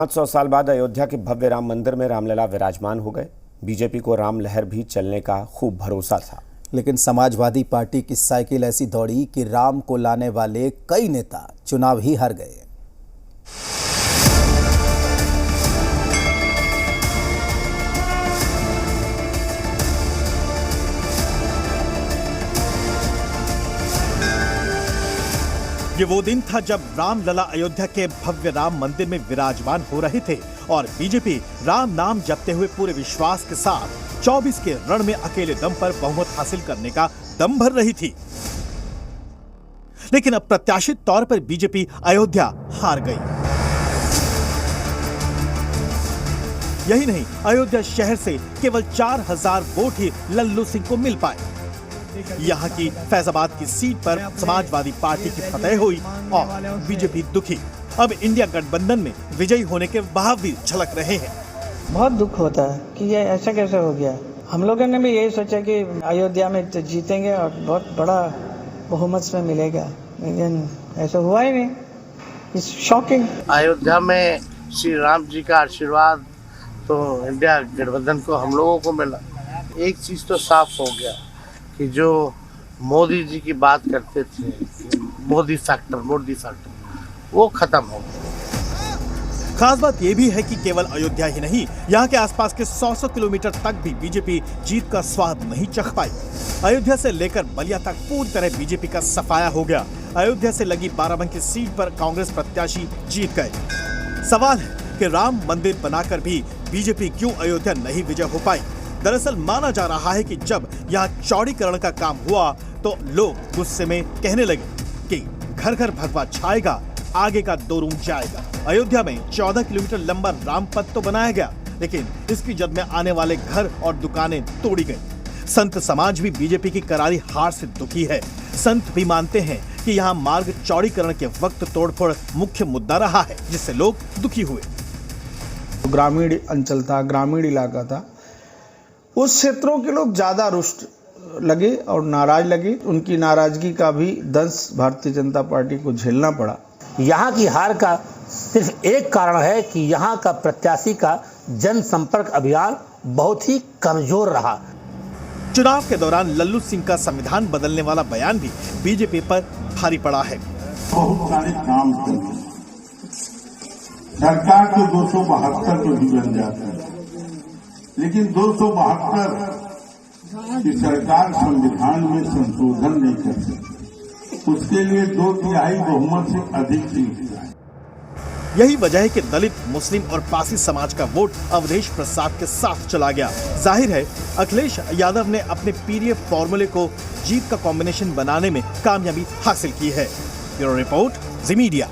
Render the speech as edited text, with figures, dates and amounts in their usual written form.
500 साल बाद अयोध्या के भव्य राम मंदिर में रामलला विराजमान हो गए। बीजेपी को राम लहर भी चलने का खूब भरोसा था, लेकिन समाजवादी पार्टी की साइकिल ऐसी दौड़ी कि राम को लाने वाले कई नेता चुनाव ही हार गए। ये वो दिन था जब रामलला अयोध्या के भव्य राम मंदिर में विराजमान हो रहे थे और बीजेपी राम नाम जपते हुए पूरे विश्वास के साथ 24 के रण में अकेले दम पर बहुमत हासिल करने का दम भर रही थी। लेकिन अप्रत्याशित तौर पर बीजेपी अयोध्या हार गई। यही नहीं, अयोध्या शहर से केवल 4000 वोट ही लल्लू सिंह को मिल पाए। यहाँ की फैजाबाद की सीट पर समाजवादी पार्टी की फतेह हुई और बीजेपी दुखी। अब इंडिया गठबंधन में विजयी होने के बहाव भी झलक रहे हैं। बहुत दुख होता है कि ये ऐसा कैसे हो गया। हम लोगों ने भी यही सोचा कि अयोध्या में तो जीतेंगे और बहुत बड़ा बहुमत में मिलेगा, लेकिन ऐसा हुआ ही नहीं। It's shocking. अयोध्या में श्री राम जी का आशीर्वाद तो इंडिया गठबंधन को हम लोगों को मिला। एक चीज तो साफ हो गया कि जो मोदी जी की बात करते थे, मोदी फैक्टर वो खत्म हो गया। खास बात यह भी है कि केवल अयोध्या ही नहीं, यहाँ के आसपास के 100 किलोमीटर तक भी बीजेपी जीत का स्वाद नहीं चख पाई। अयोध्या से लेकर बलिया तक पूरी तरह बीजेपी का सफाया हो गया। अयोध्या से लगी बाराबंकी सीट पर कांग्रेस प्रत्याशी जीत गए। सवाल है कि राम मंदिर बनाकर भी बीजेपी क्यों अयोध्या नहीं विजय हो पाई। दरअसल माना जा रहा है कि जब यहाँ चौड़ीकरण का काम हुआ तो लोग गुस्से में कहने लगे कि घर घर भगवा छाएगा, आगे का दो रूम जाएगा। अयोध्या में 14 किलोमीटर लंबा राम पथ तो बनाया गया, लेकिन इसकी जद में आने वाले घर और दुकानें तोड़ी गई। संत समाज भी बीजेपी की करारी हार से दुखी है। संत भी मानते हैं कि यहाँ मार्ग चौड़ीकरण के वक्त तोड़फोड़ मुख्य मुद्दा रहा है, जिससे लोग दुखी हुए। ग्रामीण अंचल था, ग्रामीण इलाका था, उस क्षेत्रों के लोग ज्यादा रुष्ट लगे और नाराज लगे। उनकी नाराजगी का भी दंश भारतीय जनता पार्टी को झेलना पड़ा। यहाँ की हार का सिर्फ एक कारण है कि यहाँ का प्रत्याशी का जनसंपर्क अभियान बहुत ही कमजोर रहा। चुनाव के दौरान लल्लू सिंह का संविधान बदलने वाला बयान भी बीजेपी पर भारी पड़ा है। बहुत सारे काम करते, सरकार तो 272 को भी बन जाता है, लेकिन 272 की सरकार संविधान में संशोधन नहीं कर सकती। उसके लिए 2/3 बहुमत से अधिक सीट चाहिए। यही वजह है कि दलित, मुस्लिम और पासी समाज का वोट अवधेश प्रसाद के साथ चला गया। जाहिर है अखिलेश यादव ने अपने पीडीएफ फॉर्मूले को जीत का कॉम्बिनेशन बनाने में कामयाबी हासिल की है। ब्यूरो रिपोर्ट, जी मीडिया।